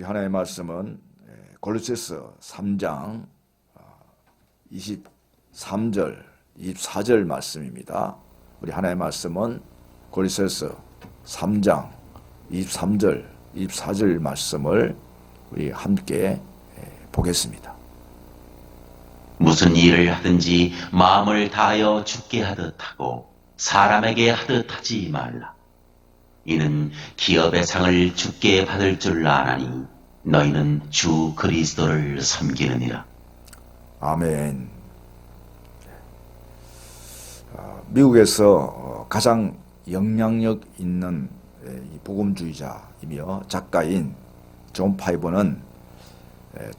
하나님의 말씀은 골로새서 3장 23절, 24절 말씀입니다. 우리 하나님의 말씀은 골로새서 3장 23절, 24절 말씀을 우리 함께 보겠습니다. 무슨 일을 하든지 마음을 다하여 주께 하듯 하고 사람에게 하듯 하지 말라. 이는 기업의 상을 주께 받을 줄 아나니 너희는 주 그리스도를 섬기느니라. 아멘. 미국에서 가장 영향력 있는 복음주의자이며 작가인 존 파이버는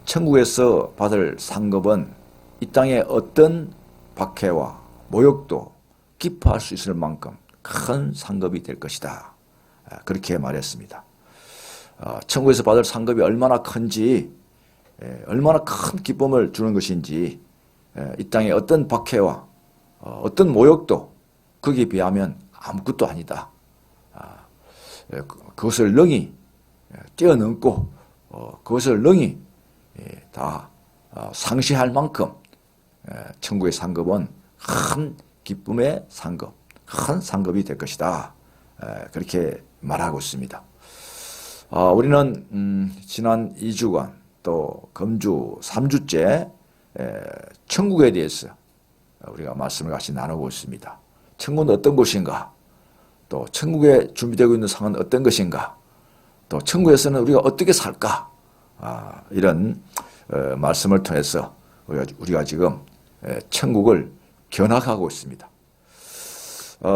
천국에서 받을 상급은 이 땅의 어떤 박해와 모욕도 기뻐할 수 있을 만큼 큰 상급이 될 것이다. 그렇게 말했습니다. 천국에서 받을 상급이 얼마나 큰지, 얼마나 큰 기쁨을 주는 것인지, 이 땅의 어떤 박해와 어떤 모욕도 거기에 비하면 아무것도 아니다. 그것을 능히 뛰어넘고 그것을 능히 다 상시할 만큼 천국의 상급은 큰 기쁨의 상급, 큰 상급이 될 것이다. 그렇게 말하고 있습니다. 우리는 지난 2주간 또 금주 3주째 천국에 대해서 우리가 말씀을 같이 나누고 있습니다. 천국은 어떤 곳인가? 또 천국에 준비되고 있는 상은 어떤 것인가? 또 천국에서는 우리가 어떻게 살까? 이런 말씀을 통해서 우리가 지금 천국을 견학하고 있습니다.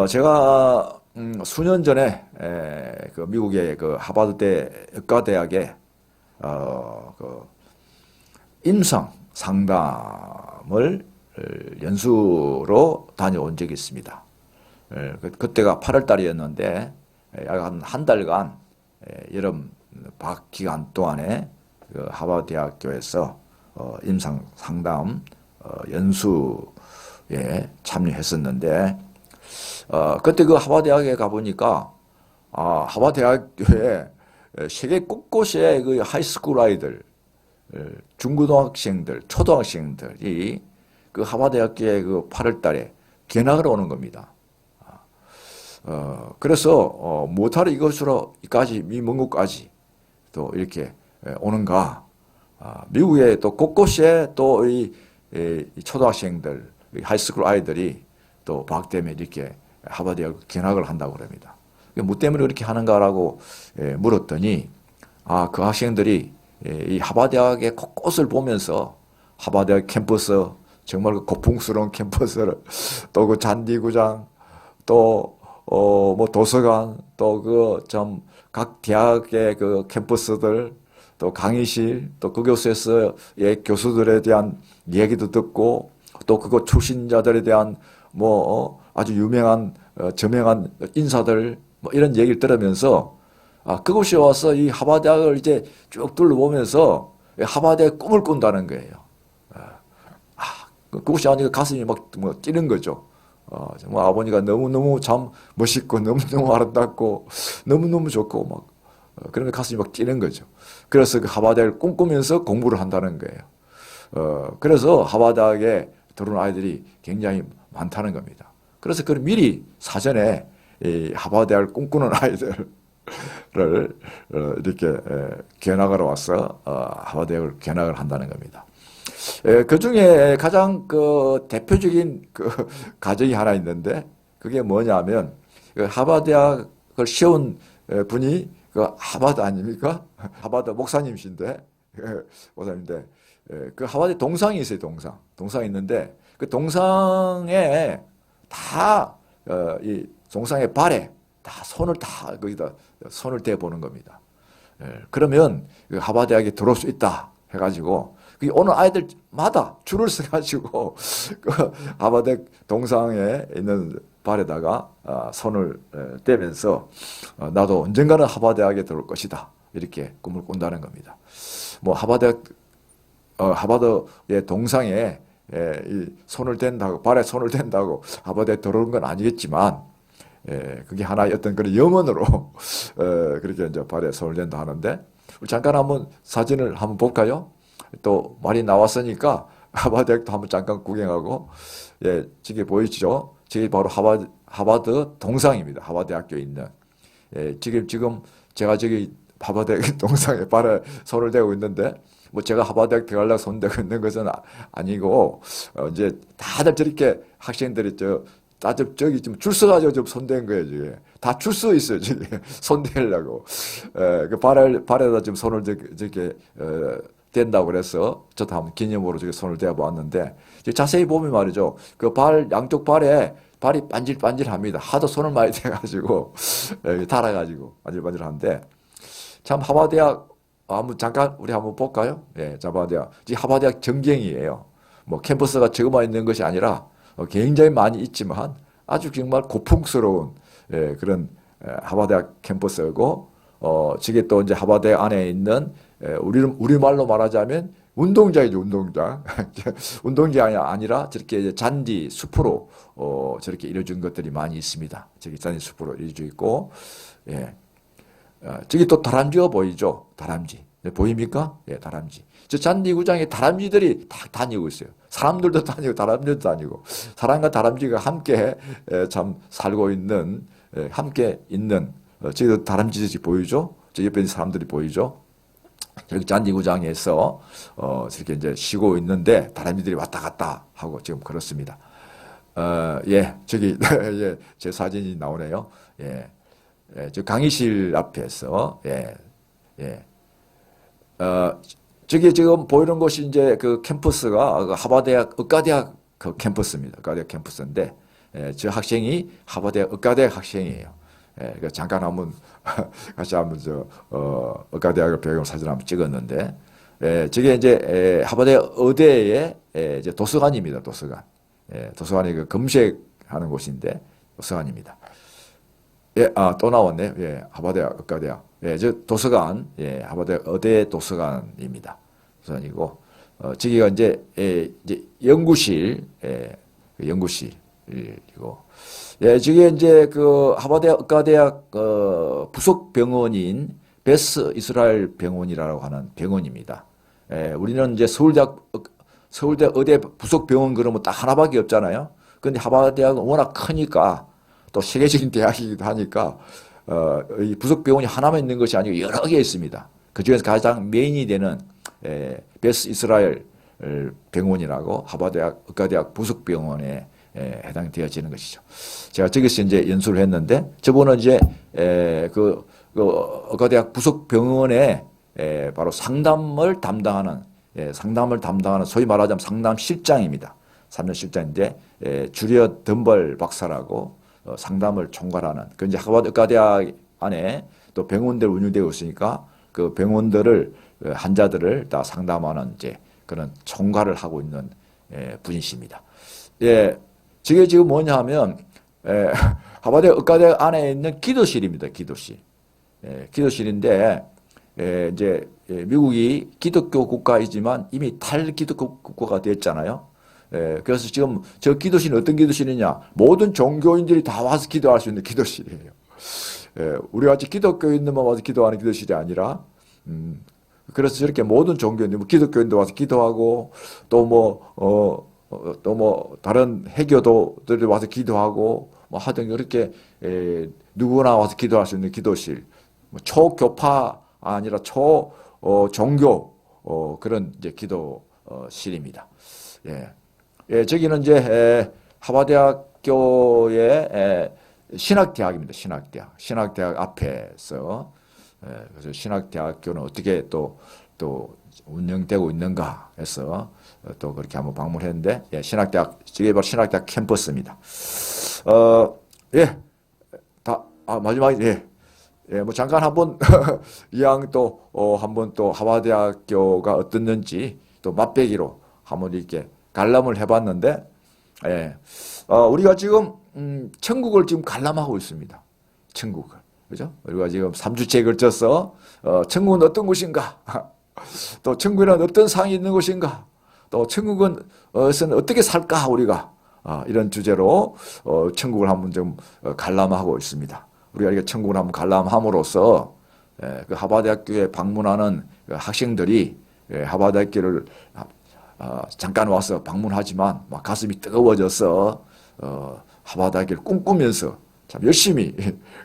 제가 수년 전에 그 미국의 그 하버드 의과대학에 그 임상 상담을 연수로 다녀온 적이 있습니다. 그때가 8월 달이었는데 약 한 달간 여름 방학 기간 동안에 그 하버드 대학교에서 임상 상담 연수에 참여했었는데 그때 그 하버드 대학에 가보니까 하버드 대학교에 세계 곳곳에 그 하이스쿨 아이들, 중고등학생들, 초등학생들이 그 하버드 대학교에 그 8월 달에 견학을 오는 겁니다. 그래서 못하러 이것으로까지 미먼 곳까지 또 이렇게 오는가? 미국의 또 곳곳에 또 이 초등학생들, 하이스쿨 아이들이 또 방학 때문에 이렇게 하버드 대학 견학을 한다고 그럽니다. 뭐 때문에 그렇게 하는가라고 물었더니 그 학생들이 이 하버드 대학의 곳곳을 보면서 하버드 대학 캠퍼스, 정말 그 고풍스러운 캠퍼스를 또 그 잔디구장 또 뭐 도서관 또 그 좀 각 대학의 그 캠퍼스들 또 강의실 또 그 교수에서의 교수들에 대한 얘기도 듣고 또 그거 출신자들에 대한 뭐 아주 유명한 저명한 인사들 뭐 이런 얘기를 들으면서 그곳에 와서 이 하버드 대학을 이제 쭉 둘러보면서 하버드의 꿈을 꾼다는 거예요. 그곳이 아니고 가슴이 막 뛰는 거죠. 정말 아버니가 너무너무 참 멋있고 너무너무 아름답고 너무너무 좋고 막 그러면 가슴이 막 뛰는 거죠. 그래서 그 하버드를 꿈꾸면서 공부를 한다는 거예요. 그래서 하버드에 들어온 아이들이 굉장히 많다는 겁니다. 그래서 그 미리 사전에 이 하버드를 꿈꾸는 아이들을 이렇게 견학하러 와서 하버드를 견학을 한다는 겁니다. 그 중에 가장 그 대표적인 그 가정이 하나 있는데 그게 뭐냐면 그 하버드 대학을 세운 분이 그 하버드 아닙니까? 하버드 목사님이신데 목사님인데 그 하버드 동상이 있어요. 동상이 있는데 그 동상에 다 이 동상의 발에 다 손을 다 거기다 손을 대 보는 겁니다. 그러면 그 하버드 대학에 들어올 수 있다 해가지고 오는 아이들마다 줄을 서가지고 그 하버드 동상에 있는 발에다가 손을 떼면서 나도 언젠가는 하버드 대학에 들어올 것이다 이렇게 꿈을 꾼다는 겁니다. 뭐 하버드의 동상에 이 손을 댄다고 발에 손을 댄다고 하버드에 들어오는 건 아니겠지만 그게 하나의 어떤 그런 염원으로 그렇게 이제 발에 손을 댄다 하는데 우리 잠깐 한번 사진을 한번 볼까요? 또 말이 나왔으니까 하버드대학도 한번 잠깐 구경하고, 예, 저기 보이시죠? 저기 바로 하버드 동상입니다. 하버드대학교에 있는. 예, 지금 제가 저기 하버드대학 동상에 발에 손을 대고 있는데, 뭐 제가 하버드대학 들어가려고 손 대고 있는 것은 아니고, 이제 다들 저렇게 학생들이 다들 저기 좀 줄 서가지고 좀 손댄 거예요, 지금. 다 줄 서 있어요, 지금. 손 대려고. 그 발에다 좀 손을 저렇게, 댄다고 그래서 저도 한번 기념으로 저기 손을 대어 보았는데, 자세히 보면 말이죠. 그 양쪽 발이 반질반질합니다. 하도 손을 많이 대가지고, 달아가지고, 반질반질한데, 참 하버드대학, 잠깐 우리 한번 볼까요? 예, 하버드대학. 지금 하버드대학 전경이에요. 뭐 캠퍼스가 적어만 있는 것이 아니라 굉장히 많이 있지만 아주 정말 고풍스러운 그런 하버드대학 캠퍼스고, 저게 또 이제 하버드대학 안에 있는 우리말로 말하자면 운동장이죠, 운동장. 운동장이 아니라 저렇게 이제 잔디 숲으로 저렇게 이루어진 것들이 많이 있습니다. 저기 잔디 숲으로 이루어져 있고, 예. 저기 또 다람쥐가 보이죠? 다람쥐. 네, 보입니까? 예, 다람쥐. 저 잔디구장에 다람쥐들이 다 다니고 있어요. 사람들도 다니고 다람쥐도 다니고. 사람과 다람쥐가 함께 참 살고 있는, 함께 있는, 저기도 다람쥐들이 보이죠? 저 옆에 있는 사람들이 보이죠? 저기 잔디구장에서 저렇게 이제 쉬고 있는데 다람쥐들이 왔다 갔다 하고 지금 그렇습니다. 예, 저기 예, 제 사진이 나오네요. 예. 예, 저 강의실 앞에서, 예, 예. 저기 지금 보이는 곳이 이제 그 캠퍼스가 그 하버드대학 의과대학 그 캠퍼스입니다. 의과대학 캠퍼스인데, 예, 저 학생이 하버드대학 의과대학 학생이에요. 예, 그 잠깐 한번, 같이 한번 의과대학을 배경 사진 한번 찍었는데, 예, 저게 이제, 하버드대학 의대의 이제 도서관입니다. 도서관. 예, 도서관이 그 검색하는 곳인데, 도서관입니다. 예, 또 나왔네요. 예, 하버드대학 의과대학. 예, 저 도서관, 예, 하버드대학 의대 도서관입니다. 도서관이고, 저기가 이제, 이제 연구실, 그 연구실이고, 예, 저게 이제 그 하버드대학 의과대학, 부속 병원인 베스 이스라엘 병원이라고 하는 병원입니다. 예, 우리는 이제 서울대 의대 부속 병원 그러면 딱 하나밖에 없잖아요. 근데 하버드대학은 워낙 크니까, 또 세계적인 대학이기도 하니까 이 부속 병원이 하나만 있는 것이 아니고 여러 개 있습니다. 그 중에서 가장 메인이 되는 베스 이스라엘 병원이라고 하버드대학 의과대학 부속 병원에 해당되어지는 것이죠. 제가 저기서 이제 연수를 했는데 저분은 이제 그 의과대학 부속 병원에 바로 상담을 담당하는 소위 말하자면 상담 실장입니다. 3년 실장인데 주리어 덤벌 박사라고 상담을 총괄하는 그 이제 하버드 의과대학 안에 또 병원들 운영되고 있으니까 그 병원들을 환자들을 다 상담하는 이제 그런 총괄을 하고 있는 분이십니다. 예, 저게 지금 뭐냐 하면 하버드 의과대학 안에 있는 기도실입니다. 기도실. 기도실인데 이제 미국이 기독교 국가이지만 이미 탈기독교 국가가 됐잖아요. 그래서 지금 저 기도실은 어떤 기도실이냐? 모든 종교인들이 다 와서 기도할 수 있는 기도실이에요. 우리 같이 기독교인들만 와서 기도하는 기도실이 아니라, 그래서 저렇게 모든 종교인들, 뭐 기독교인도 와서 기도하고, 또 다른 해교도들이 와서 기도하고, 뭐 하여튼 이렇게, 누구나 와서 기도할 수 있는 기도실. 뭐 초교파 아니라 종교, 그런 이제 기도실입니다. 예. 예, 저기는 이제 하버드대학교의 신학대학입니다. 신학대학 앞에서 그래서 신학대학교는 어떻게 또 운영되고 있는가 해서 또 그렇게 한번 방문했는데, 예, 저게 바로 신학대학 캠퍼스입니다. 예, 마지막에 뭐 잠깐 한번 이왕 또 한번 또 하버드대학교가 어떻는지 또 맛배기로 한번 이렇게 관람을 해봤는데, 예, 우리가 지금 천국을 지금 관람하고 있습니다. 천국을, 그죠? 우리가 지금 3주째에 걸쳐서 천국은 어떤 곳인가, 또 천국에는 어떤 상이 있는 곳인가, 또 천국은 어떻게 살까 우리가 이런 주제로 천국을 한번 좀 관람하고 있습니다. 우리가 이렇게 천국을 한번 관람함으로써 그 하버드대학교에 방문하는 그 학생들이 하버드대학교를 잠깐 와서 방문하지만 막 가슴이 뜨거워져서 하버드대학교를 꿈꾸면서 참 열심히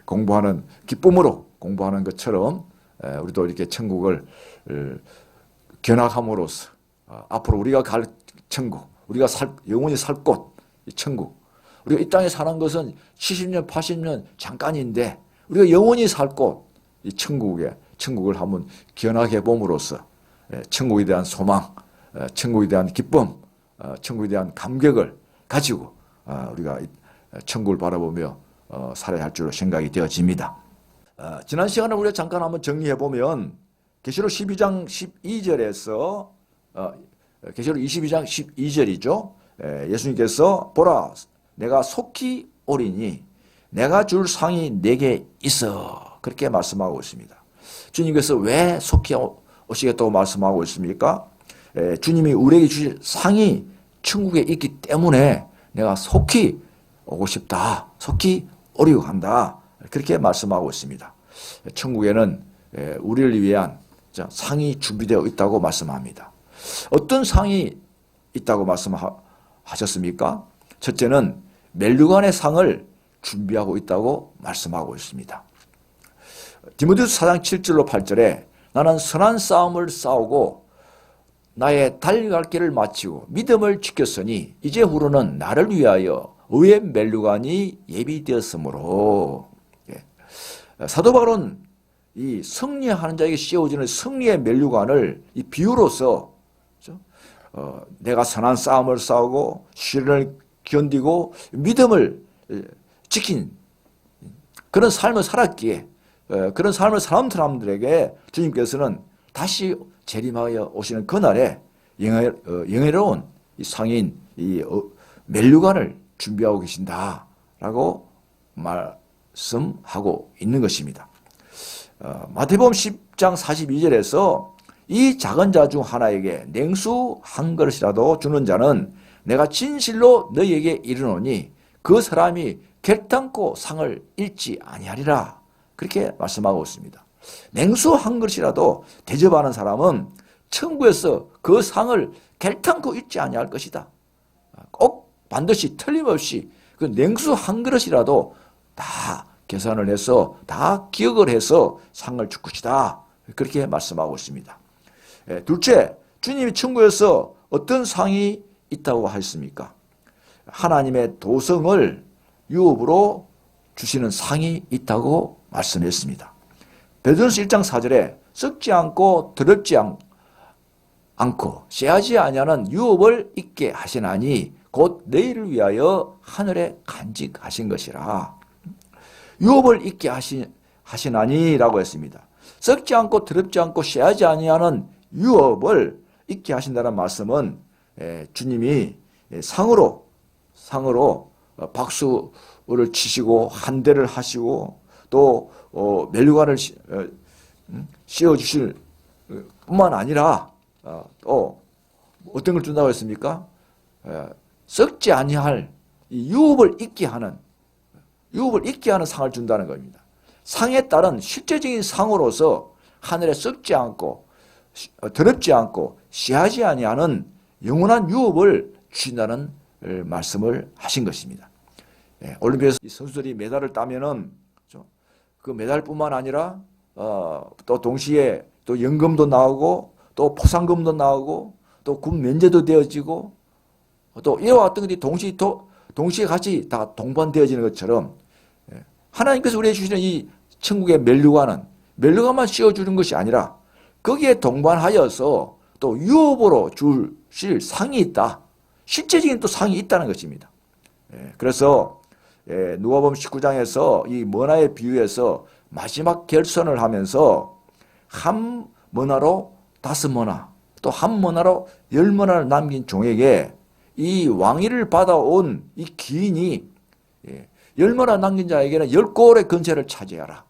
공부하는 기쁨으로 공부하는 것처럼 우리도 이렇게 천국을 견학함으로써 앞으로 우리가 갈 천국, 우리가 영원히 살 곳, 이 천국. 우리가 이 땅에 사는 것은 70년, 80년 잠깐인데 우리가 영원히 살 곳, 이 천국을 한번 견학해 봄으로써 천국에 대한 소망, 천국에 대한 기쁨, 천국에 대한 감격을 가지고 우리가 천국을 바라보며 살아야 할 줄로 생각이 되어집니다. 지난 시간에 우리가 잠깐 한번 정리해 보면 계시록 12장 12절에서 계시록 22장 12절이죠. 예수님께서 보라 내가 속히 오리니 내가 줄 상이 내게 있어 그렇게 말씀하고 있습니다. 주님께서 왜 속히 오시겠다고 말씀하고 있습니까? 주님이 우리에게 주실 상이 천국에 있기 때문에 내가 속히 오고 싶다. 속히 오려고 한다. 그렇게 말씀하고 있습니다. 천국에는 우리를 위한 상이 준비되어 있다고 말씀합니다. 어떤 상이 있다고 말씀하셨습니까? 첫째는 멸류관의 상을 준비하고 있다고 말씀하고 있습니다. 디모데후서 4장 7절로 8절에 나는 선한 싸움을 싸우고 나의 달려갈 길을 마치고 믿음을 지켰으니 이제 후로는 나를 위하여 의의 멸류관이 예비되었으므로 사도 바울은 이 승리하는 자에게 씌워지는 승리의 멸류관을 이 비유로서 내가 선한 싸움을 싸우고 시련을 견디고 믿음을 지킨 그런 삶을 살았기에 그런 삶을 사는 사람들에게 주님께서는 다시 재림하여 오시는 그날에 영예로운 이 상인 이 멸류관을 준비하고 계신다라고 말씀하고 있는 것입니다. 마태복음 10장 42절에서 이 작은 자 중 하나에게 냉수 한 그릇이라도 주는 자는 내가 진실로 너희에게 이르노니 그 사람이 결단코 상을 잃지 아니하리라 그렇게 말씀하고 있습니다. 냉수 한 그릇이라도 대접하는 사람은 천국에서 그 상을 결단코 잃지 아니할 것이다. 꼭 반드시 틀림없이 그 냉수 한 그릇이라도 다 계산을 해서 다 기억을 해서 상을 줄 것이다. 그렇게 말씀하고 있습니다. 둘째, 주님이 천국에서 어떤 상이 있다고 하셨습니까? 하나님의 도성을 유업으로 주시는 상이 있다고 말씀했습니다. 베드로서 1장 4절에 썩지 않고 더럽지 않고 쇠하지 아니하는 유업을 있게 하시나니 곧 너희를 위하여 하늘에 간직하신 것이라. 유업을 있게 하시나니라고 했습니다. 썩지 않고 더럽지 않고 쇠하지 아니하는 유업을 있게 하신다는 말씀은 주님이 상으로 박수를 치시고 한대를 하시고 또 멸류관을 씌워주실 뿐만 아니라 또 어떤 걸 준다고 했습니까? 썩지 아니할 유업을 있게 하는 상을 준다는 겁니다. 상에 따른 실제적인 상으로서 하늘에 썩지 않고 더럽지 않고 씨하지 아니하는 영원한 유업을 주신다는 말씀을 하신 것입니다. 올림피아에서 선수들이 메달을 따면은 그 메달뿐만 아니라 또 동시에 또 연금도 나오고 또 포상금도 나오고 또 군 면제도 되어지고 또 이와 같은 것이 동시에 같이 다 동반되어지는 것처럼 하나님께서 우리에게 주시는 이 천국의 멸류관만 씌워주는 것이 아니라 거기에 동반하여서 또 유업으로 주실 상이 있다. 실제적인 또 상이 있다는 것입니다. 그래서 누가복음 19장에서 이 머나의 비유에서 마지막 결선을 하면서 한 머나로 5머나 또 한 머나로 10머나를 남긴 종에게 이 왕위를 받아온 이 기인이 10머나 남긴 자에게는 10골의 근세를 차지하라.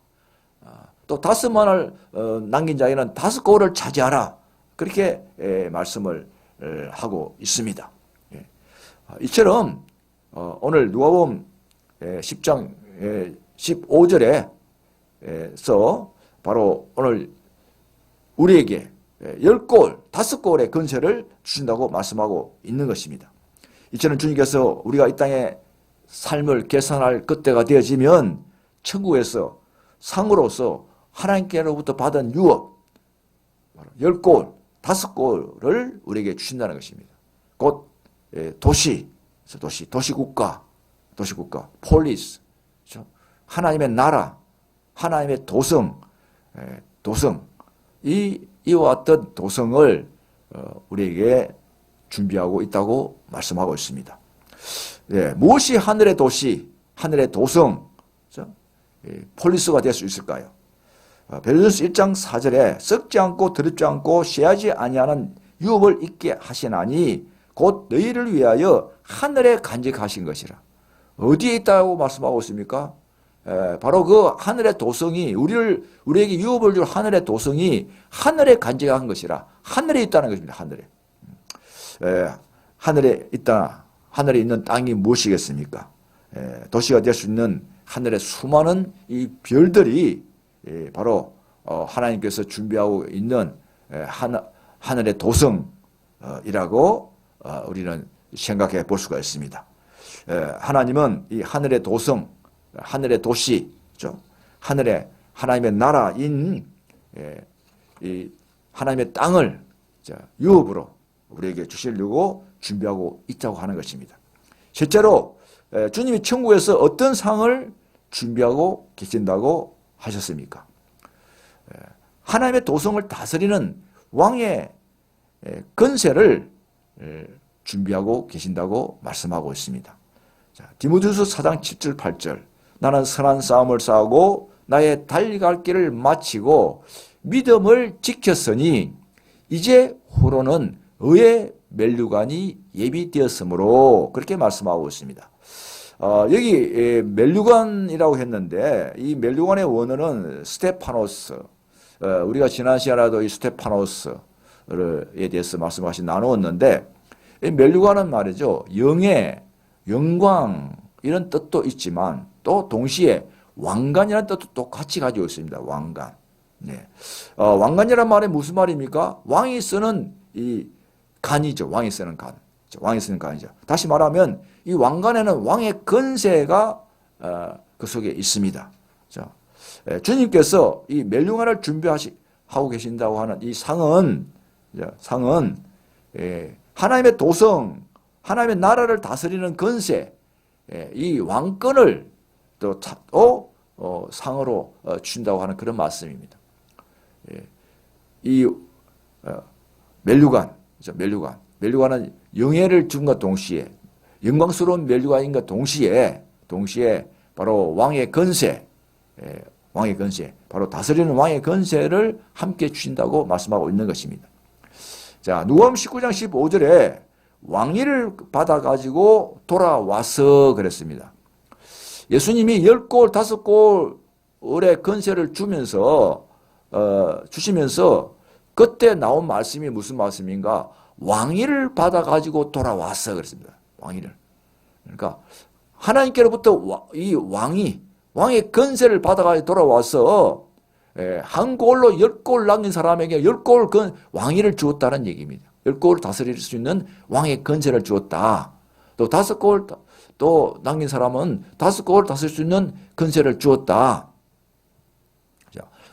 또 5머나를 남긴 자에게는 5골을 차지하라. 그렇게 말씀을 하고 있습니다. 이처럼 오늘 누가복음 10장 15절에서 바로 오늘 우리에게 10골, 5골의 건세를 주신다고 말씀하고 있는 것입니다. 이처럼 주님께서 우리가 이 땅에 삶을 개선할 그때가 되어지면 천국에서 상으로서 하나님께로부터 받은 유업 10골, 5골을 우리에게 주신다는 것입니다. 곧 도시국가, 폴리스, 하나님의 나라, 하나님의 도성, 이와 같은 도성을 우리에게 준비하고 있다고 말씀하고 있습니다. 무엇이 하늘의 도시, 하늘의 도성, 폴리스가 될 수 있을까요? 베드로전서 1장 4절에 썩지 않고 더럽지 않고 쇠하지 아니하는 유업을 있게 하시나니 곧 너희를 위하여 하늘에 간직하신 것이라. 어디에 있다고 말씀하고 있습니까? 바로 그 하늘의 도성이 우리에게 유업을 줄 하늘의 도성이 하늘에 간직한 것이라. 하늘에 있다는 것입니다. 하늘에 있는 땅이 무엇이겠습니까? 도시가 될 수 있는 하늘의 수많은 이 별들이 바로 하나님께서 준비하고 있는 하늘의 도성이라고 우리는 생각해 볼 수가 있습니다. 하나님은 이 하늘의 도성, 하늘의 도시, 하나님의 나라인 이 하나님의 땅을 유업으로 우리에게 주시려고 준비하고 있다고 하는 것입니다. 실제로 주님이 천국에서 어떤 상을 준비하고 계신다고 하셨습니까? 하나님의 도성을 다스리는 왕의 건세를 준비하고 계신다고 말씀하고 있습니다. 디모데후서 4장 7절 8절 나는 선한 싸움을 싸우고 나의 달려갈 길을 마치고 믿음을 지켰으니 이제 후로는 의의 면류관이 예비되었으므로 그렇게 말씀하고 있습니다. 여기 면류관이라고 했는데 이 면류관의 원어는 스테파노스. 우리가 지난 시간에도 이 스테파노스에 대해서 말씀하신 나누었는데 이 면류관은 말이죠. 영예, 영광 이런 뜻도 있지만 또 동시에 왕관이라는 뜻도 똑같이 가지고 있습니다. 왕관. 왕관이란 말이 무슨 말입니까? 왕이 쓰는 이 간이죠. 왕이 쓰는 간이죠. 다시 말하면 이 왕관에는 왕의 건세가 그 속에 있습니다. 주님께서 이 멸류관을 준비하고 계신다고 하는 이 상은 하나님의 도성, 하나님의 나라를 다스리는 건세, 이 왕권을 또 상으로 주신다고 하는 그런 말씀입니다. 이 멸류관은 영예를 준 것 동시에 영광스러운 멸류관인 것 동시에 바로 왕의 건세, 바로 다스리는 왕의 건세를 함께 주신다고 말씀하고 있는 것입니다. 자, 누가복음 19장 15절에 왕위를 받아가지고 돌아와서 그랬습니다. 예수님이 10골, 5골의 건세를 주시면서 그때 나온 말씀이 무슨 말씀인가? 왕위를 받아가지고 돌아왔어 그랬습니다. 왕위를. 그러니까 하나님께로부터 이 왕의 건세를 받아가지고 돌아와서 한 골로 10골 남긴 사람에게 10골 왕위를 주었다는 얘기입니다. 10골을 다스릴 수 있는 왕의 건세를 주었다. 또 5골 또 남긴 사람은 5골을 다스릴 수 있는 건세를 주었다.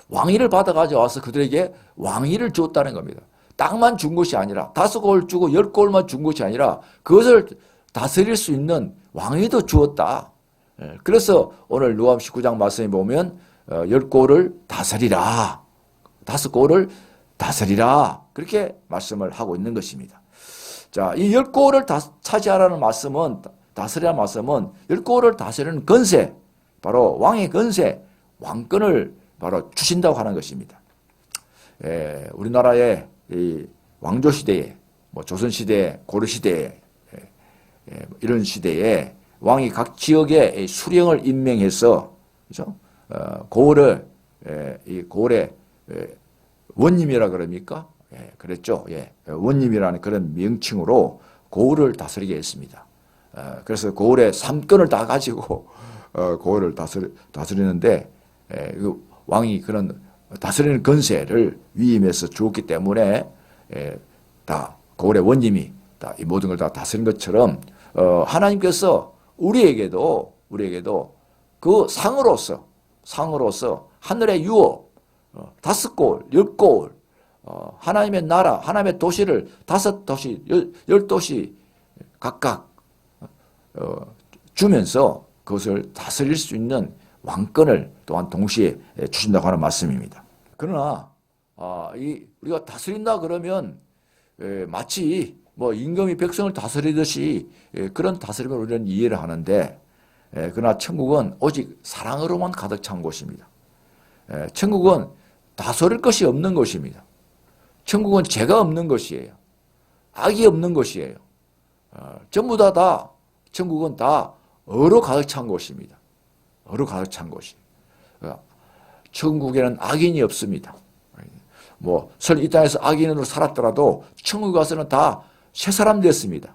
왕위를 받아가지고 와서 그들에게 왕위를 주었다는 겁니다. 땅만 준 것이 아니라 5골 주고 10골만 준 것이 아니라 그것을 다스릴 수 있는 왕위도 주었다. 그래서 오늘 누가복음 19장 말씀에 보면 10골을 다스리라. 5골을 다스리라. 그렇게 말씀을 하고 있는 것입니다. 자, 이 10골을 차지하라는 말씀은 다스리라는 말씀은 10골을 다스리는 건세, 바로 왕의 건세, 왕권을 바로 주신다고 하는 것입니다. 우리나라의 이 왕조 시대에, 조선 시대, 고려 시대에 이런 시대에 왕이 각 지역에 수령을 임명해서 그렇죠? 고을의 원님이라 그럽니까? 그랬죠. 원님이라는 그런 명칭으로 고을을 다스리게 했습니다. 그래서 고을의 3권을 다 가지고 고을을 다스리는데 그 왕이 그런 다스리는 권세를 위임해서 주었기 때문에 다 고울의 원님이 다 이 모든 걸 다 다스린 것처럼 하나님께서 우리에게도 그 상으로서 하늘의 유업 5골, 10골 하나님의 나라, 하나님의 도시를 5도시, 10도시 각각 주면서 그것을 다스릴 수 있는 왕권을 또한 동시에 주신다고 하는 말씀입니다. 그러나 우리가 다스린다 그러면 마치 뭐 임금이 백성을 다스리듯이 그런 다스림을 우리는 이해를 하는데 그러나 천국은 오직 사랑으로만 가득 찬 곳입니다. 천국은 다스릴 것이 없는 곳입니다. 천국은 죄가 없는 것이에요. 악이 없는 것이에요. 전부 다 천국은 다 어로 가득 찬 곳입니다. 어로 가득 찬 곳이. 천국에는 악인이 없습니다. 뭐 설령 이 땅에서 악인으로 살았더라도 천국 가서는 다 새 사람 됐습니다.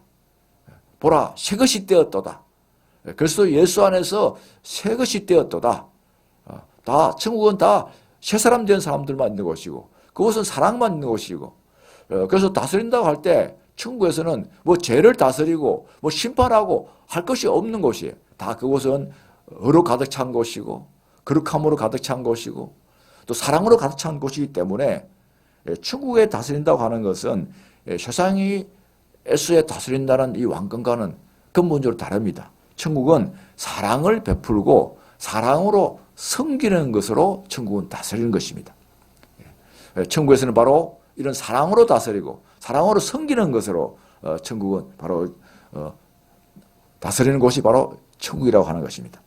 보라 새 것이 되었도다. 그리스도 예수 안에서 새 것이 되었도다. 다 천국은 다 새 사람 된 사람들만 있는 곳이고 그곳은 사랑만 있는 곳이고 그래서 다스린다고 할 때 천국에서는 뭐 죄를 다스리고 뭐 심판하고 할 것이 없는 곳이에요. 다 그곳은 어로 가득 찬 곳이고 거룩함으로 가득 찬 곳이고 또 사랑으로 가득 찬 곳이기 때문에 천국에 다스린다고 하는 것은 세상에서의 다스린다는 이 왕권과는 근본적으로 다릅니다. 천국은 사랑을 베풀고 사랑으로 섬기는 것으로 천국은 다스리는 것입니다. 천국에서는 바로 이런 사랑으로 다스리고 사랑으로 섬기는 것으로 천국은 바로 다스리는 곳이 바로 천국이라고 하는 것입니다.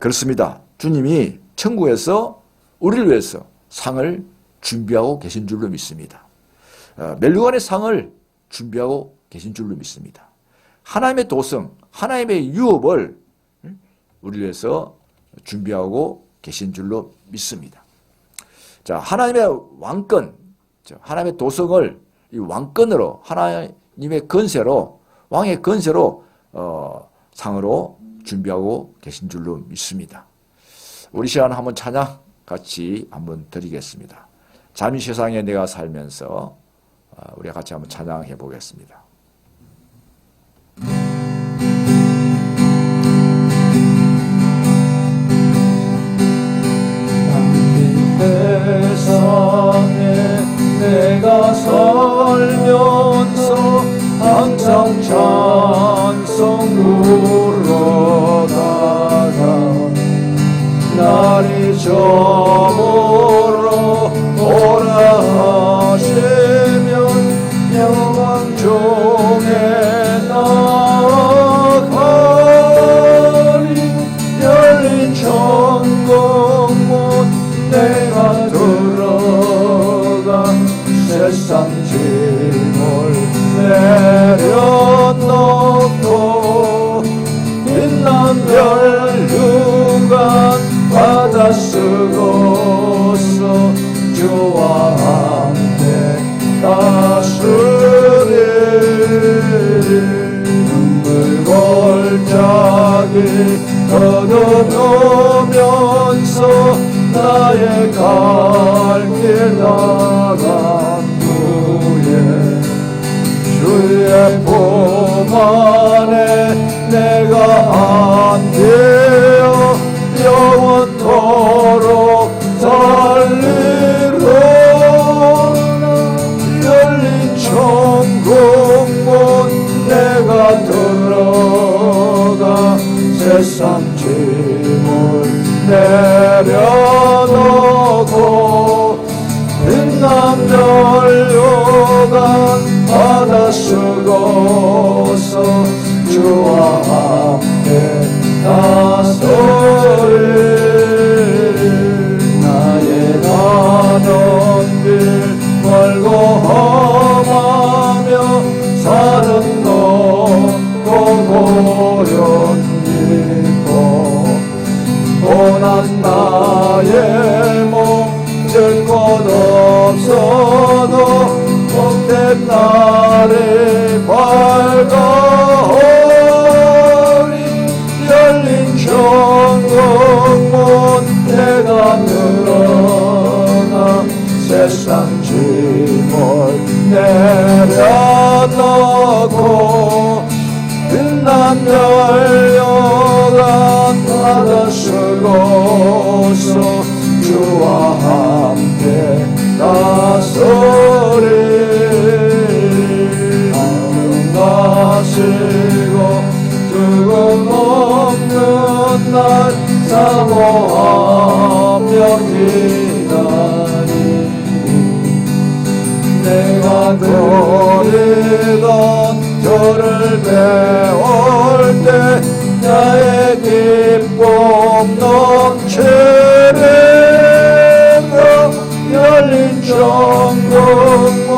그렇습니다. 주님이 천국에서 우리를 위해서 상을 준비하고 계신 줄로 믿습니다. 멸류관의 상을 준비하고 계신 줄로 믿습니다. 하나님의 도성, 하나님의 유업을 우리를 위해서 준비하고 계신 줄로 믿습니다. 자, 하나님의 왕권, 하나님의 도성을 이 왕권으로 하나님의 건세로 왕의 건세로 상으로 준비하고 계신 줄로 믿습니다. 우리 시간 한번 찬양 같이 한번 드리겠습니다. 잠이 세상에 내가 살면서 우리가 같이 한번 찬양해 보겠습니다. 세상에 내가 살면서 항상 찬송 부르다가 날이 저물어 오라 하시면 영광 중에 나가리 열린 천국문 내가 들어가 세상 짐을 내려놓고 빛난 멸류관 받아 쓰고서 주와 함께 다스릴 눈물 골짜기 거듭으면서 나의 갈 길 나간 후에 주의 품 안에 내가 안되어 영원토록 살리로 열린 천국문 내가 들어가 세상 짐을 내려놓고 빛난 멸류관 받아 쓰고서 주와 함께 다스릴 나의 가던 길 멀고 험하며 산은 높고 고련 깊고 고난 나의 몸 들 곳 없어도 복된 날이 밝아오리 열린 천국문 내가 들어가 세상 짐을 내려놓고 빛난 멸류관 받아 쓰고서 주와 함께 다스리 가시고 죽음 없는 날 사모하며 기다리 내가 그리던 저를 배울 때 나의 기쁨 넘치리며 열린 천국문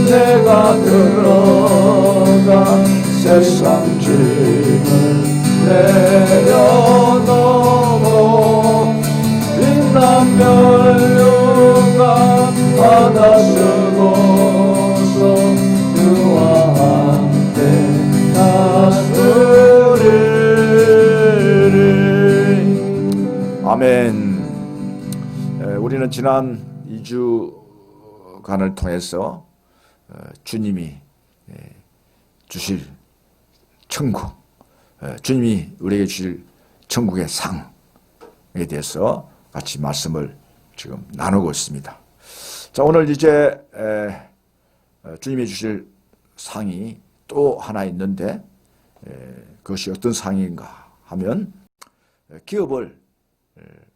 내가 들어가 세상 짐을 내려놓고 빛난 멸류관 받아 쓰고서 주와 함께 다스리리. 아멘. 우리는 지난 2주간을 통해서 주님이 주실 천국, 주님이 우리에게 주실 천국의 상에 대해서 같이 말씀을 지금 나누고 있습니다. 자, 오늘 이제 주님이 주실 상이 또 하나 있는데 그것이 어떤 상인가 하면 기업을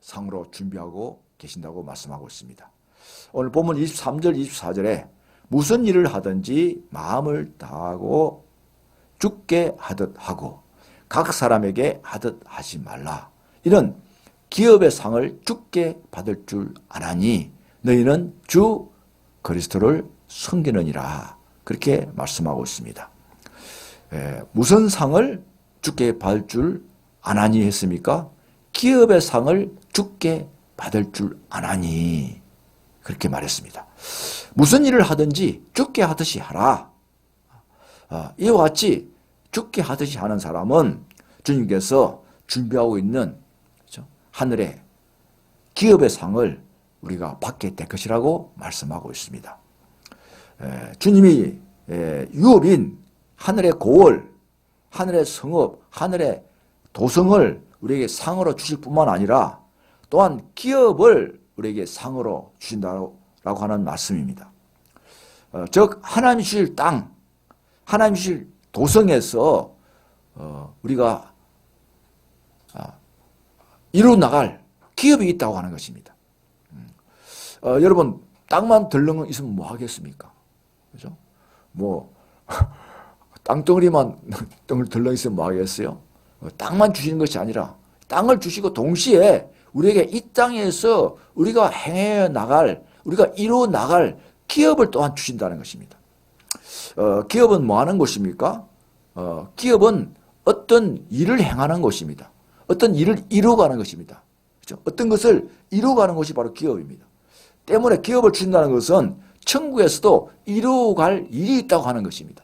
상으로 준비하고 계신다고 말씀하고 있습니다. 오늘 본문 23절, 24절에 무슨 일을 하든지 마음을 다하고 죽게 하듯 하고 각 사람에게 하듯 하지 말라. 이는 기업의 상을 죽게 받을 줄 아나니 너희는 주 그리스도를 섬기느니라. 그렇게 말씀하고 있습니다. 무슨 상을 죽게 받을 줄 아나니 했습니까? 기업의 상을 죽게 받을 줄 아나니 그렇게 말했습니다. 무슨 일을 하든지 죽게 하듯이 하라. 이와 같이 죽게 하듯이 하는 사람은 주님께서 준비하고 있는 하늘의 기업의 상을 우리가 받게 될 것이라고 말씀하고 있습니다. 주님이 유업인 하늘의 고월, 하늘의 성읍, 하늘의 도성을 우리에게 상으로 주실 뿐만 아니라 또한 기업을 우리에게 상으로 주신다고 하는 말씀입니다. 즉 하나님이 주실 땅, 하나님이 주실 도성에서 우리가 이루 나갈 기업이 있다고 하는 것입니다. 여러분 땅만 덜렁 있으면 뭐 하겠습니까? 그죠? 뭐 땅덩어리만 덜렁 있으면 뭐 하겠어요? 땅만 주시는 것이 아니라 땅을 주시고 동시에 우리에게 이 땅에서 우리가 행해 나갈, 우리가 이루어 나갈 기업을 또한 주신다는 것입니다. 기업은 뭐 하는 것입니까? 기업은 어떤 일을 행하는 것입니다. 어떤 일을 이루어가는 것입니다. 그렇죠? 어떤 것을 이루어가는 것이 바로 기업입니다. 때문에 기업을 주신다는 것은 천국에서도 이루어갈 일이 있다고 하는 것입니다.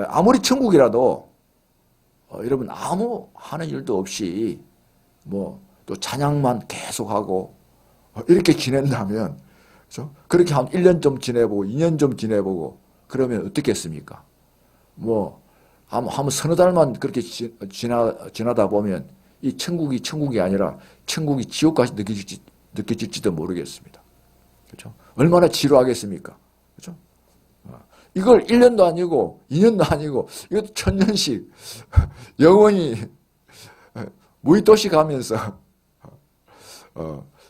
아무리 천국이라도 여러분 아무 하는 일도 없이 뭐 또 찬양만 계속하고 이렇게 지낸다면 그렇죠? 그렇게 한 1년 좀 지내보고 2년 좀 지내보고 그러면 어떻겠습니까? 뭐 한 서너 달만 그렇게 지나다 보면 이 천국이 아니라 천국이 지옥까지 느껴질지도 모르겠습니다. 그렇죠? 얼마나 지루하겠습니까? 그렇죠? 이걸 1년도 아니고 2년도 아니고 이것도 1000년씩 영원히 무의도시 가면서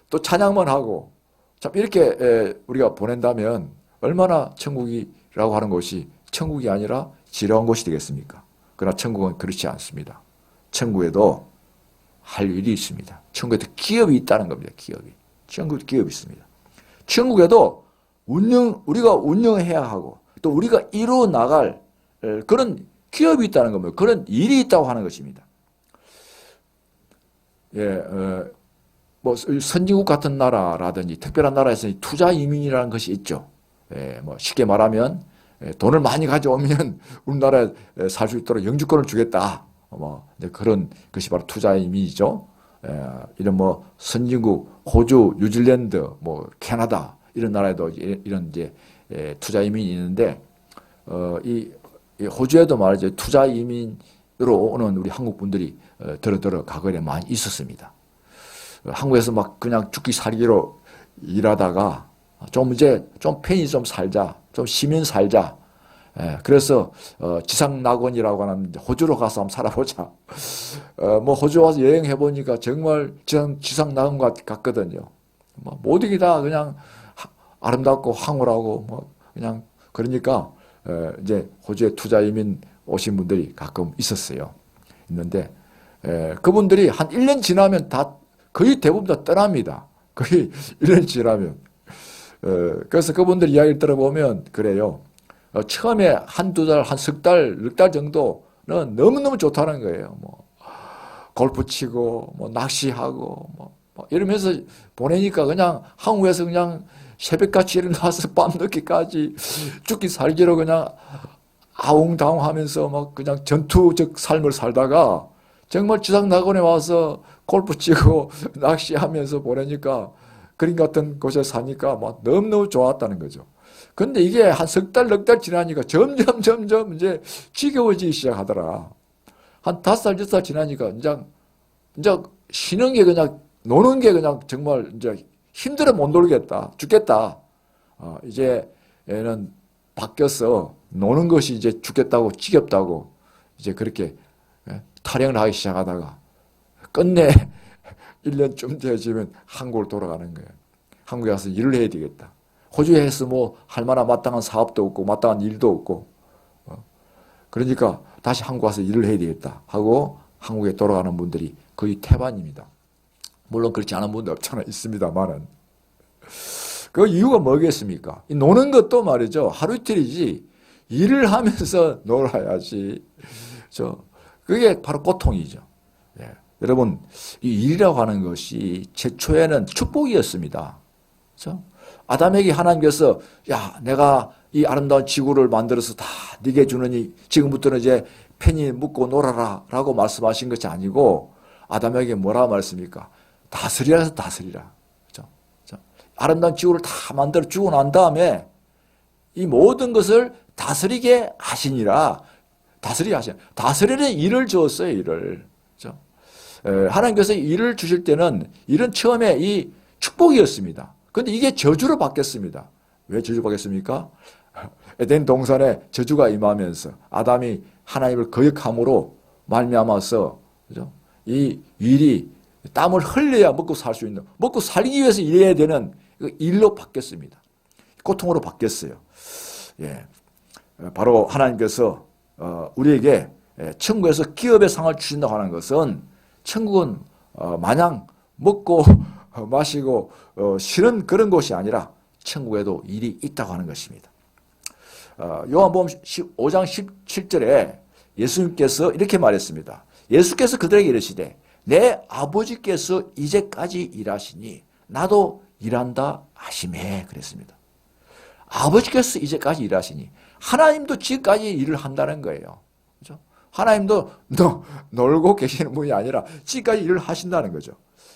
또 찬양만 하고 참 이렇게 우리가 보낸다면 얼마나 천국이라고 하는 것이 천국이 아니라 지루한 곳이 되겠습니까? 그러나 천국은 그렇지 않습니다. 천국에도 할 일이 있습니다. 천국에도 기업이 있다는 겁니다. 기업이. 천국에 기업이 있습니다. 천국에도 우리가 운영해야 하고 또 우리가 이루어 나갈 그런 기업이 있다는 겁니다. 그런 일이 있다고 하는 것입니다. 뭐 선진국 같은 나라라든지 특별한 나라에서 투자 이민이라는 것이 있죠. 뭐 쉽게 말하면 돈을 많이 가져오면 우리나라에 살 수 있도록 영주권을 주겠다. 뭐 그런 것이 바로 투자 이민이죠. 이런 뭐 선진국 호주, 뉴질랜드, 뭐 캐나다 이런 나라에도 이런 이제 투자 이민이 있는데 이 호주에도 말이죠 투자 이민으로 오는 우리 한국 분들이 들어 과거에 많이 있었습니다. 한국에서 막 그냥 죽기 살기로 일하다가 좀 이제 좀 편히 좀 살자, 좀 시민 살자. 그래서 지상낙원이라고 하는 호주로 가서 한번 살아보자. 뭐 호주 와서 여행해 보니까 정말 지상낙원 같거든요. 뭐 모든 게 다 그냥 아름답고 황홀하고 뭐 그냥 그러니까 이제 호주에 투자 이민 오신 분들이 가끔 있었어요. 있는데 그분들이 한 1년 지나면 다 거의 대부분 다 떠납니다. 거의 1년 지나면. 그래서 그분들 이야기를 들어보면 그래요. 처음에 한두 달, 한 석 달, 넉 달 정도는 너무너무 좋다는 거예요. 뭐, 골프 치고, 뭐, 낚시하고, 뭐 이러면서 보내니까 그냥 한국에서 그냥 새벽같이 일어나서 밤늦게까지 죽기 살기로 그냥 아웅다웅 하면서 막 그냥 전투적 삶을 살다가 정말 지상낙원에 와서 골프 치고 낚시하면서 보내니까 그림 같은 곳에 사니까 막 너무너무 좋았다는 거죠. 근데 이게 한 석 달, 넉 달 지나니까 점점 이제 지겨워지기 시작하더라. 한 5살, 6살 지나니까 이제 쉬는 게 그냥 노는 게 그냥 정말 이제 힘들어 못 놀겠다. 죽겠다. 이제 얘는 바뀌어서 노는 것이 이제 죽겠다고 지겹다고 이제 그렇게 탈영을 하기 시작하다가 끝내 1년쯤 되어지면 한국으로 돌아가는 거예요. 한국에 가서 일을 해야 되겠다. 호주에서 뭐 할 만한 마땅한 사업도 없고 마땅한 일도 없고 그러니까 다시 한국 와서 일을 해야 되겠다 하고 한국에 돌아가는 분들이 거의 태반입니다. 물론 그렇지 않은 분도 없잖아 있습니다만은 그 이유가 뭐겠습니까? 노는 것도 말이죠 하루 이틀이지 일을 하면서 놀아야지 그게 바로 고통이죠. 예. 여러분 이 일이라고 하는 것이 최초에는 축복이었습니다. 그렇죠? 아담에게 하나님께서 야 내가 이 아름다운 지구를 만들어서 다 네게 주느니 지금부터는 이제 편히 묵고 놀아라 라고 말씀하신 것이 아니고 아담에게 뭐라고 말했습니까? 다스리라 해서 다스리라. 그렇죠? 아름다운 지구를 다 만들어 주고 난 다음에 이 모든 것을 다스리게 하시니라. 다스리는 일을 주었어요. 일을. 그렇죠? 하나님께서 일을 주실 때는 일은 처음에 이 축복이었습니다. 그런데 이게 저주로 바뀌었습니다. 왜 저주 바뀌었습니까? 에덴 동산에 저주가 임하면서 아담이 하나님을 거역함으로 말미암아서 그죠? 이 일이 땀을 흘려야 먹고 살 수 있는 먹고 살기 위해서 일해야 되는 일로 바뀌었습니다. 고통으로 바뀌었어요. 예, 바로 하나님께서 우리에게 천국에서 기업의 상을 주신다고 하는 것은 천국은 마냥 먹고 마시고 쉬는 그런 곳이 아니라 천국에도 일이 있다고 하는 것입니다. 요한복음 5장 17절에 예수님께서 이렇게 말했습니다. 예수께서 그들에게 이르시되 내 아버지께서 이제까지 일하시니 나도 일한다 하시매 그랬습니다. 아버지께서 이제까지 일하시니 하나님도 지금까지 일을 한다는 거예요. 그렇죠? 하나님도 놀고 계시는 분이 아니라 지금까지 일을 하신다는 거죠.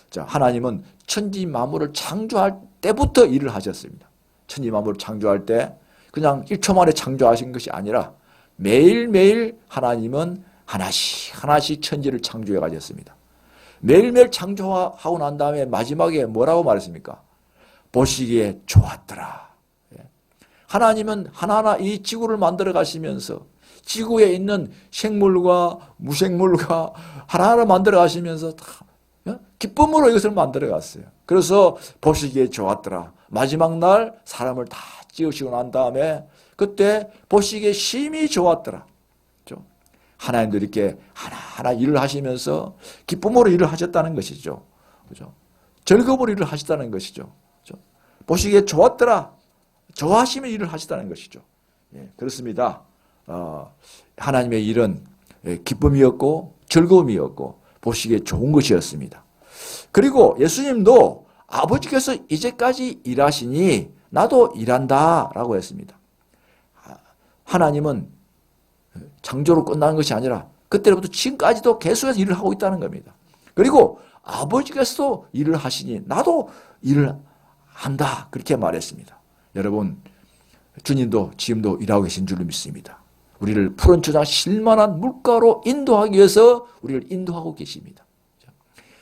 자, 하나님은 천지 만물을 창조할 때부터 일을 하셨습니다. 천지 만물을 창조할 때 그냥 1초 만에 창조하신 것이 아니라 매일매일 하나님은 하나씩 천지를 창조해 가셨습니다. 매일매일 창조하고 난 다음에 마지막에 뭐라고 말했습니까? 보시기에 좋았더라. 하나님은 하나하나 이 지구를 만들어 가시면서 지구에 있는 생물과 무생물과 하나하나 만들어 가시면서 다 기쁨으로 이것을 만들어 갔어요. 그래서 보시기에 좋았더라. 마지막 날 사람을 다 지으시고 난 다음에 그때 보시기에 심히 좋았더라. 그렇죠? 하나님도 이렇게 하나하나 일을 하시면서 기쁨으로 일을 하셨다는 것이죠. 그렇죠? 즐거움으로 일을 하셨다는 것이죠. 그렇죠? 보시기에 좋았더라. 좋아하시며 일을 하시다는 것이죠. 예, 그렇습니다. 하나님의 일은 기쁨이었고 즐거움이었고 보시기에 좋은 것이었습니다. 그리고 예수님도 아버지께서 이제까지 일하시니 나도 일한다 라고 했습니다. 하나님은 창조로 끝나는 것이 아니라 그때부터 지금까지도 계속해서 일을 하고 있다는 겁니다. 그리고 아버지께서도 일을 하시니 나도 일을 한다. 그렇게 말했습니다. 여러분, 주님도 지금도 일하고 계신 줄로 믿습니다. 우리를 푸른 초장 실만한 물가로 인도하기 위해서 우리를 인도하고 계십니다.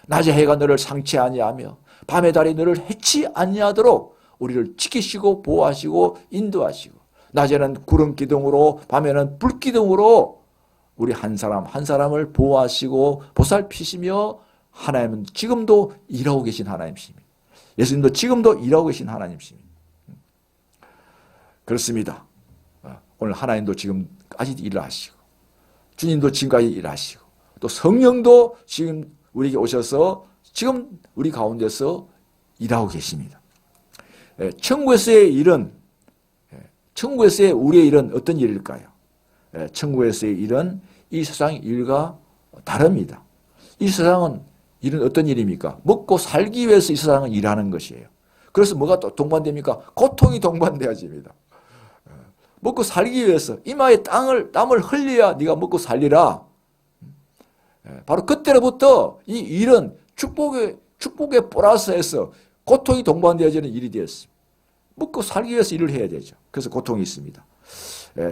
낮에 해가 너를 상치 아니하며 밤에 달이 너를 해치 아니하도록 우리를 지키시고 보호하시고 인도하시고, 낮에는 구름 기둥으로 밤에는 불 기둥으로 우리 한 사람 한 사람을 보호하시고 보살피시며, 하나님은 지금도 일하고 계신 하나님이십니다. 예수님도 지금도 일하고 계신 하나님이십니다. 그렇습니다. 오늘 하나님도 지금까지 일을 하시고, 주님도 지금까지 일하시고, 또 성령도 지금 우리에게 오셔서 지금 우리 가운데서 일하고 계십니다. 천국에서의 일은, 천국에서의 우리의 일은 어떤 일일까요? 천국에서의 일은 이 세상의 일과 다릅니다. 이 세상은 일은 어떤 일입니까? 먹고 살기 위해서 이 세상은 일하는 것이에요. 그래서 뭐가 또 동반됩니까? 고통이 동반되어집니다. 먹고 살기 위해서 이마에 땀을 흘려야 네가 먹고 살리라. 바로 그때로부터 이 일은 축복의 플러스에서 고통이 동반되어지는 일이 되었습니다. 먹고 살기 위해서 일을 해야 되죠. 그래서 고통이 있습니다.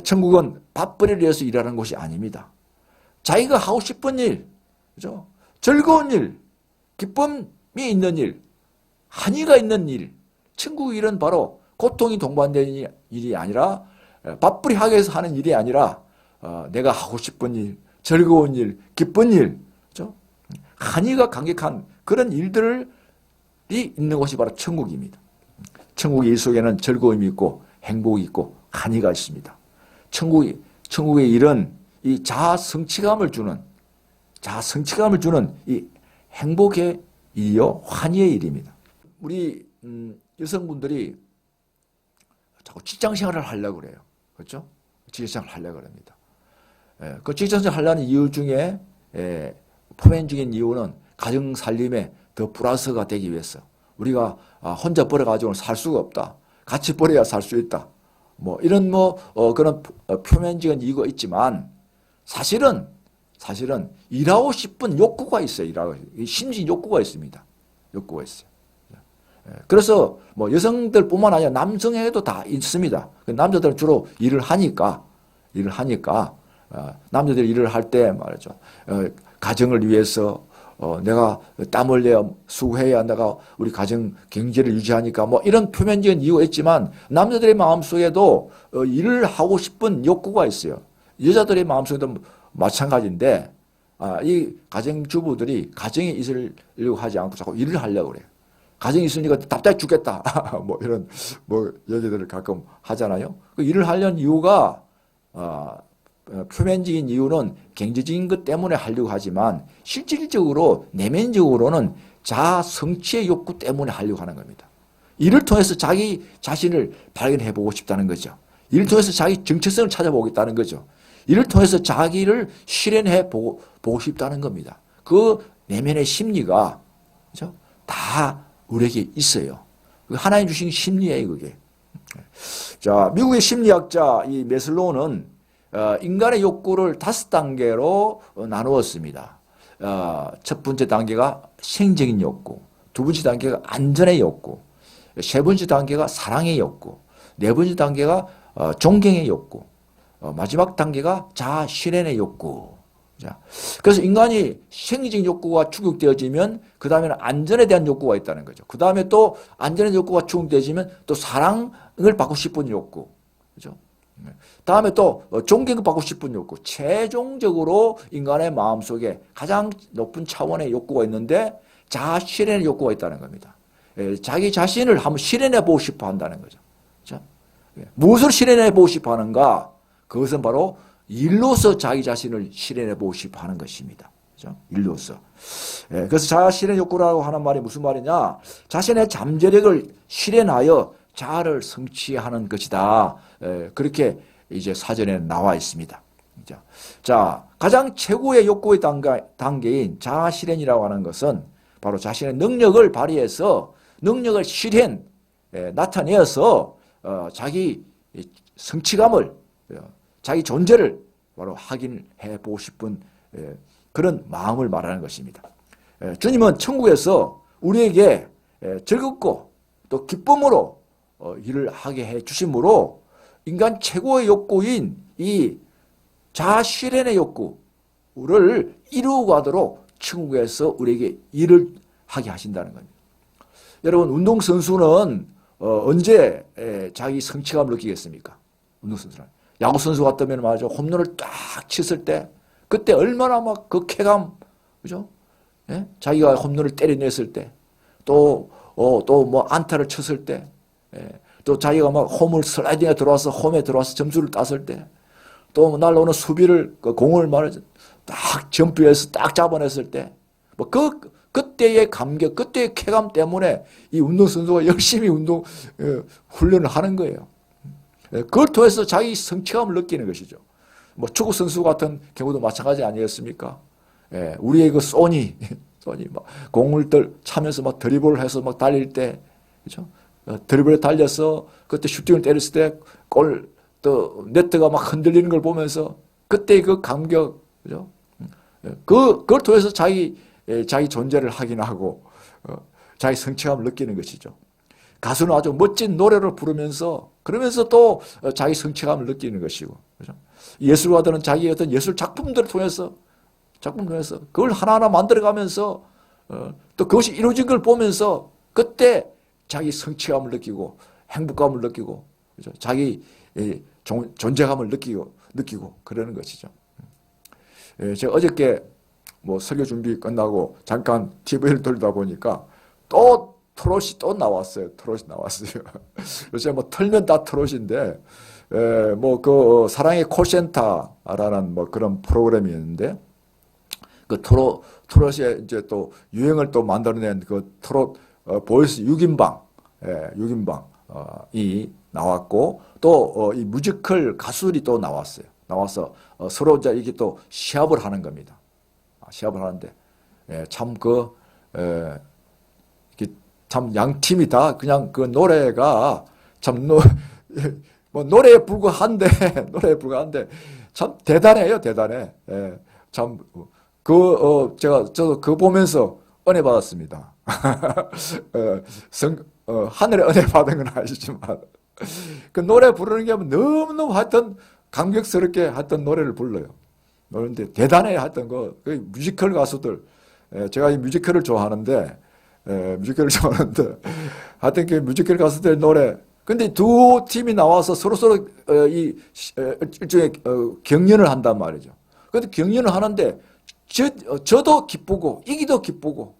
천국은 밥벌이를 위해서 일하는 곳이 아닙니다. 자기가 하고 싶은 일, 그죠? 즐거운 일, 기쁨이 있는 일, 한의가 있는 일. 천국 일은 바로 고통이 동반되는 일이 아니라, 밥벌이 하기 위해서 하는 일이 아니라, 내가 하고 싶은 일, 즐거운 일, 기쁜 일, 그죠? 한의가 강력한 그런 일들이 있는 곳이 바로 천국입니다. 천국의 일 속에는 즐거움이 있고 행복이 있고 한의가 있습니다. 천국의 일은 이 자아 성취감을 주는 이 행복의 일이요, 환희의 일입니다. 우리 여성분들이 자꾸 직장 생활을 하려고 그래요. 그렇죠? 직장 생활을 하려고 합니다. 그 직장 생활을 하려는 이유 중에 포맨적인 이유는 가정 살림에 더 플러스가 되기 위해서. 우리가 혼자 벌어가지고는 살 수가 없다. 같이 벌어야 살 수 있다. 뭐 이런 그런 표면적인 이유가 있지만, 사실은 일하고 싶은 욕구가 있어요. 심신 욕구가 있습니다. 욕구가 있어요. 그래서 뭐 여성들뿐만 아니라 남성에게도 다 있습니다. 남자들은 주로 일을 하니까 남자들이 일을 할 때 말이죠. 가정을 위해서 내가 땀 흘려 수고해야 내가 우리 가정 경제를 유지하니까 뭐 이런 표면적인 이유가 있지만, 남자들의 마음속에도 일을 하고 싶은 욕구가 있어요. 여자들의 마음속에도 마찬가지인데, 이 가정주부들이 가정에 있으려고 하지 않고 자꾸 일을 하려고 그래요. 가정이 있으니까 답답해 죽겠다. 뭐 이런 얘기들을 가끔 하잖아요. 그 일을 하려는 이유가 표면적인 이유는 경제적인 것 때문에 하려고 하지만, 실질적으로 내면적으로는 자아 성취의 욕구 때문에 하려고 하는 겁니다. 이를 통해서 자기 자신을 발견해 보고 싶다는 거죠. 이를 통해서 자기 정체성을 찾아보겠다는 거죠. 이를 통해서 자기를 실현해 보고 싶다는 겁니다. 그 내면의 심리가, 그죠? 다 우리에게 있어요. 하나님 주신 심리예요, 그게. 자, 미국의 심리학자 이 메슬로우는 인간의 욕구를 5단계로 나누었습니다. 첫 번째 단계가 생적인 욕구, 두 번째 단계가 안전의 욕구, 세 번째 단계가 사랑의 욕구, 네 번째 단계가 존경의 욕구, 마지막 단계가 자아 실현의 욕구. 자, 그래서 인간이 생리적인 욕구가 축적되어지면 그 다음에는 안전에 대한 욕구가 있다는 거죠. 그 다음에 또 안전의 욕구가 축적되어지면 또 사랑을 받고 싶은 욕구, 그죠? 다음에 또 존경을 받고 싶은 욕구. 최종적으로 인간의 마음속에 가장 높은 차원의 욕구가 있는데, 자아 실현의 욕구가 있다는 겁니다. 자기 자신을 한번 실현해 보고 싶어 한다는 거죠. 그렇죠? 무엇을 실현해 보고 싶어 하는가? 그것은 바로 일로서 자기 자신을 실현해 보고 싶어 하는 것입니다. 그렇죠? 일로서. 그래서 자아 실현 욕구라고 하는 말이 무슨 말이냐? 자신의 잠재력을 실현하여 자아를 성취하는 것이다. 그렇게 이제 사전에 나와 있습니다. 자, 가장 최고의 욕구의 단계인 자아 실현이라고 하는 것은 바로 자신의 능력을 발휘해서 능력을 나타내어서 자기 성취감을, 자기 존재를 바로 확인해 보고 싶은 그런 마음을 말하는 것입니다. 주님은 천국에서 우리에게 즐겁고 또 기쁨으로 일을 하게 해 주심으로 인간 최고의 욕구인 이 자아실현의 욕구를 이루어가도록 천국에서 우리에게 일을 하게 하신다는 겁니다. 여러분, 운동선수는 언제 자기 성취감을 느끼겠습니까? 운동선수는. 야구선수 같으면 말이죠. 홈런을 딱 쳤을 때 그때 얼마나 막 그 쾌감, 그죠? 예? 자기가 홈런을 때려냈을 때 또 뭐 안타를 쳤을 때 또 자기가 막 홈을 슬라이딩에 들어와서 홈에 들어와서 점수를 땄을 때 또 날라오는 수비를 그 공을 말이죠. 딱 점프해서 딱 잡아냈을 때 뭐 그때의 감격, 그때의 쾌감 때문에 이 운동선수가 열심히 훈련을 하는 거예요. 그걸 통해서 자기 성취감을 느끼는 것이죠. 뭐 축구선수 같은 경우도 마찬가지 아니겠습니까? 우리의 그 소니 막 공을 차면서 막 드리블을 해서 막 달릴 때, 그죠? 드리블에 달려서 그때 슈팅을 때렸을 때 또 네트가 막 흔들리는 걸 보면서 그때의 그 감격, 그죠? 그걸 통해서 자기 존재를 확인하고 자기 성취감을 느끼는 것이죠. 가수는 아주 멋진 노래를 부르면서 그러면서 또 자기 성취감을 느끼는 것이고, 그죠? 예술가들은 자기의 어떤 예술 작품들을 통해서 그걸 하나하나 만들어가면서 또 그것이 이루어진 걸 보면서 그때 자기 성취감을 느끼고 행복감을 느끼고, 그죠? 자기 존재감을 느끼고 그러는 것이죠. 제가 어저께 뭐 설교 준비 끝나고 잠깐 TV를 돌리다 보니까 또 트롯이 또 나왔어요. 요새 뭐 틀면 다 트롯인데, 뭐 그 사랑의 콜센터라는 뭐 그런 프로그램이 있는데, 그 트롯의 이제 또 유행을 또 만들어낸 그 트롯 보이스 6인방, 6인방이 나왔고, 또 이 뮤지컬 가수들이 또 나왔어요. 나와서 서로 이제 이게 또 시합을 하는 겁니다. 시합을 하는데, 참 참 양 팀이 다 그냥 그 노래가 참 뭐 노래에 불과한데 참 대단해요, 대단해. 참 저도 그거 보면서 은혜 받았습니다. 하늘의 은혜 받은 건 아시지만 그 노래 부르는 게 너무너무 하여튼 감격스럽게 하여튼 노래를 불러요. 그런데 대단해 하여튼 그 뮤지컬 가수들, 제가 이 뮤지컬을 좋아하는데 하여튼 그 뮤지컬 가수들 노래, 근데 두 팀이 나와서 서로 일종의 경연을 한단 말이죠. 근데 경연을 하는데 저도 기쁘고 이기도 기쁘고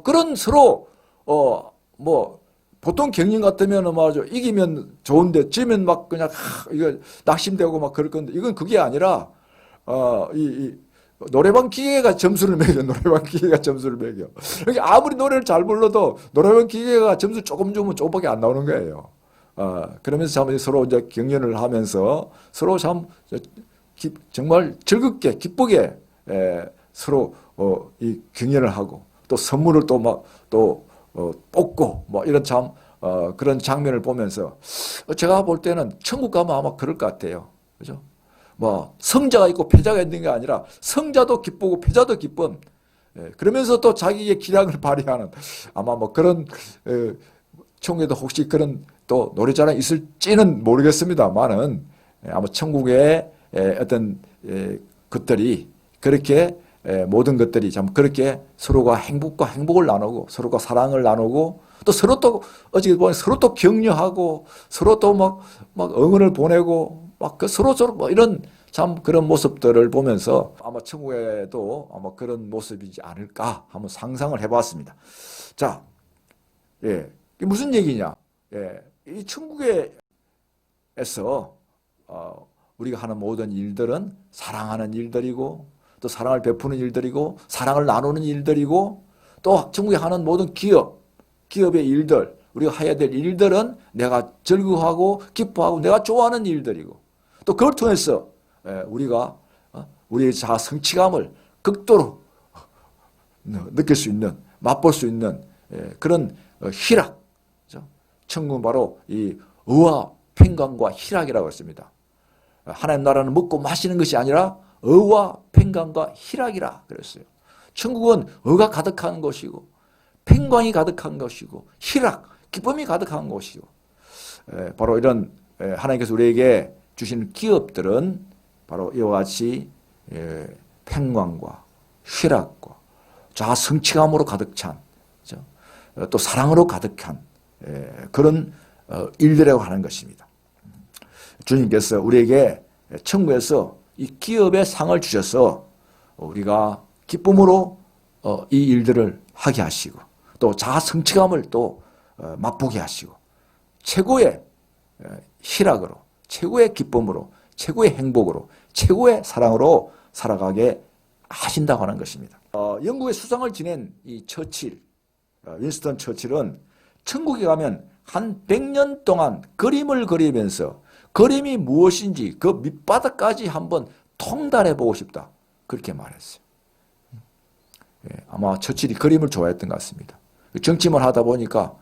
그런 서로 뭐 보통 경연 같으면 말이죠. 이기면 좋은데 지면 막 그냥 이거 낙심되고 막 그럴 건데, 이건 그게 아니라 이 노래방 기계가 점수를 매겨. 그러니까 아무리 노래를 잘 불러도 노래방 기계가 점수 조금 주면 조금밖에 안 나오는 거예요. 그러면서 참 서로 이제 경연을 하면서 서로 참 정말 즐겁게 기쁘게 서로 이 경연을 하고 또 선물을 또 막 뽑고 뭐 이런 참 그런 장면을 보면서 제가 볼 때는 천국 가면 아마 그럴 것 같아요. 그죠? 뭐 성자가 있고 패자가 있는 게 아니라 성자도 기쁘고 패자도 기쁜, 그러면서 또 자기의 기량을 발휘하는 아마 뭐 그런 천국에도 혹시 그런 또 노래자랑이 있을지는 모르겠습니다만은 아마 천국의 어떤 것들이 그렇게 모든 것들이 참 그렇게 서로가 행복을 나누고 서로가 사랑을 나누고 또 서로 또 어떻게 보면 서로 또 격려하고 서로 또 막 응원을 보내고 막 그 서로 뭐 이런 참 그런 모습들을 보면서 아마 천국에도 아마 그런 모습이지 않을까 한번 상상을 해봤습니다. 자, 이게 무슨 얘기냐? 이 천국에서 우리가 하는 모든 일들은 사랑하는 일들이고 또 사랑을 베푸는 일들이고 사랑을 나누는 일들이고 또 천국에 하는 모든 기업의 일들, 우리가 해야 될 일들은 내가 즐거워하고 기뻐하고 내가 좋아하는 일들이고 또 그걸 통해서 우리가 우리의 자아 성취감을 극도로 느낄 수 있는, 맛볼 수 있는 그런 희락. 천국은 바로 이 의와 평강과 희락이라고 했습니다. 하나님 나라는 먹고 마시는 것이 아니라 의와 평강과 희락이라 그랬어요. 천국은 의가 가득한 곳이고 평강이 가득한 것이고 희락, 기쁨이 가득한 곳이고 바로 이런 하나님께서 우리에게 주신 기업들은 바로 이와 같이 평강과 희락과 자아 성취감으로 가득 찬 또 사랑으로 가득한 그런 일들이라고 하는 것입니다. 주님께서 우리에게 천국에서 이 기업의 상을 주셔서 우리가 기쁨으로 이 일들을 하게 하시고 또 자아 성취감을 또 맛보게 하시고 최고의 희락으로 최고의 기쁨으로 최고의 행복으로 최고의 사랑으로 살아가게 하신다고 하는 것입니다. 영국의 수상을 지낸 이 처칠, 윈스턴 처칠은 천국에 가면 한 100년 동안 그림을 그리면서 그림이 무엇인지 그 밑바닥까지 한번 통달해 보고 싶다. 그렇게 말했어요. 아마 처칠이 그림을 좋아했던 것 같습니다. 정치만 하다 보니까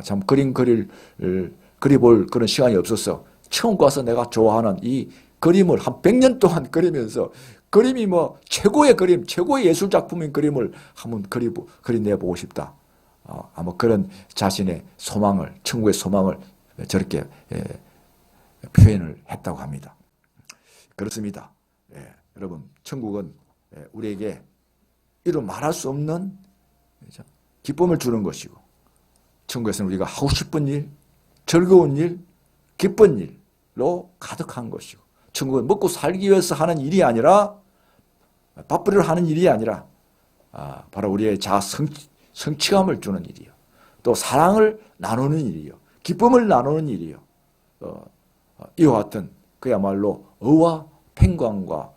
참 그림 그려볼 그런 시간이 없어서 천국 가서 내가 좋아하는 이 그림을 한 100년 동안 그리면서 그림이 뭐 최고의 그림, 최고의 예술 작품인 그림을 한번 그려내보고 싶다. 아마 그런 자신의 소망을, 천국의 소망을 저렇게 표현을 했다고 합니다. 그렇습니다. 여러분, 천국은 우리에게 이루 말할 수 없는 기쁨을 주는 것이고, 천국에서는 우리가 하고 싶은 일, 즐거운 일, 기쁜 일로 가득한 것이고, 천국은 먹고 살기 위해서 하는 일이 아니라, 밥벌이를 하는 일이 아니라, 바로 우리의 자아 성취감을 주는 일이요. 또 사랑을 나누는 일이요. 기쁨을 나누는 일이요. 이와 같은 그야말로 의와 평강과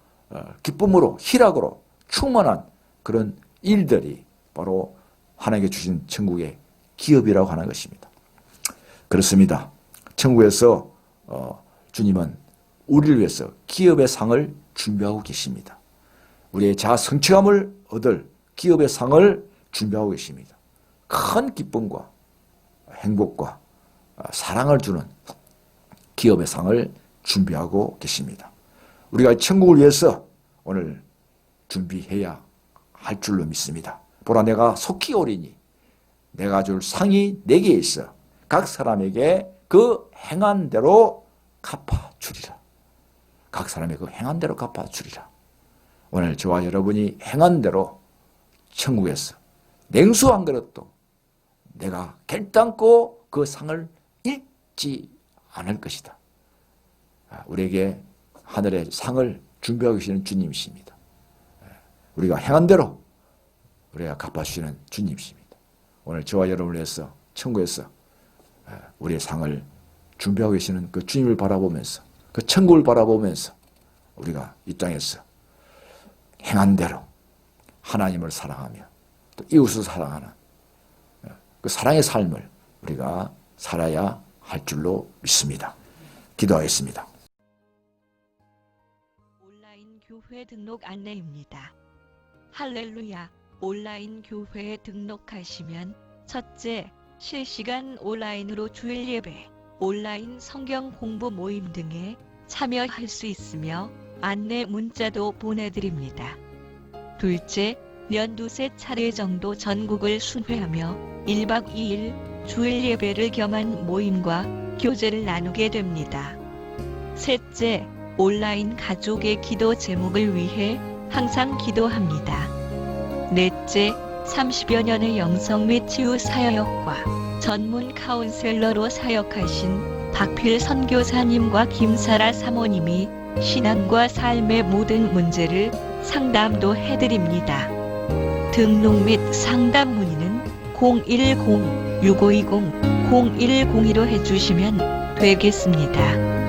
기쁨으로 희락으로 충만한 그런 일들이 바로 하나님께 주신 천국의 기업이라고 하는 것입니다. 그렇습니다. 천국에서 주님은 우리를 위해서 기업의 상을 준비하고 계십니다. 우리의 자아 성취감을 얻을 기업의 상을 준비하고 계십니다. 큰 기쁨과 행복과 사랑을 주는 기업의 상을 준비하고 계십니다. 우리가 천국을 위해서 오늘 준비해야 할 줄로 믿습니다. 보라, 내가 속히 오리니 내가 줄 상이 내게 있어 각 사람에게 그 행한 대로 갚아주리라. 각 사람의 그 행한 대로 갚아주리라. 오늘 저와 여러분이 행한 대로 천국에서 냉수 한 그릇도 내가 결단코 그 상을 잃지 않을 것이다. 우리에게 하늘의 상을 준비하고 계시는 주님이십니다. 우리가 행한 대로 우리가 갚아주시는 주님이십니다. 오늘 저와 여러분을 위해서 천국에서 우리의 상을 준비하고 계시는 그 주님을 바라보면서 그 천국을 바라보면서 우리가 이 땅에서 행한 대로 하나님을 사랑하며 또 이웃을 사랑하는 그 사랑의 삶을 우리가 살아야 할 줄로 믿습니다. 기도하겠습니다. 온라인 교회 등록 안내입니다. 할렐루야! 온라인 교회에 등록하시면 첫째, 실시간 온라인으로 주일 예배, 온라인 성경 공부 모임 등에 참여할 수 있으며 안내 문자도 보내드립니다. 둘째, 년 두세 차례 정도 전국을 순회하며 1박 2일 주일 예배를 겸한 모임과 교제를 나누게 됩니다. 셋째, 온라인 가족의 기도 제목을 위해 항상 기도합니다. 넷째, 30여 년의 영성 및 치유 사역과 전문 카운셀러로 사역하신 박필 선교사님과 김사라 사모님이 신앙과 삶의 모든 문제를 상담도 해드립니다. 등록 및 상담 문의는 010-6520-0102로 해주시면 되겠습니다.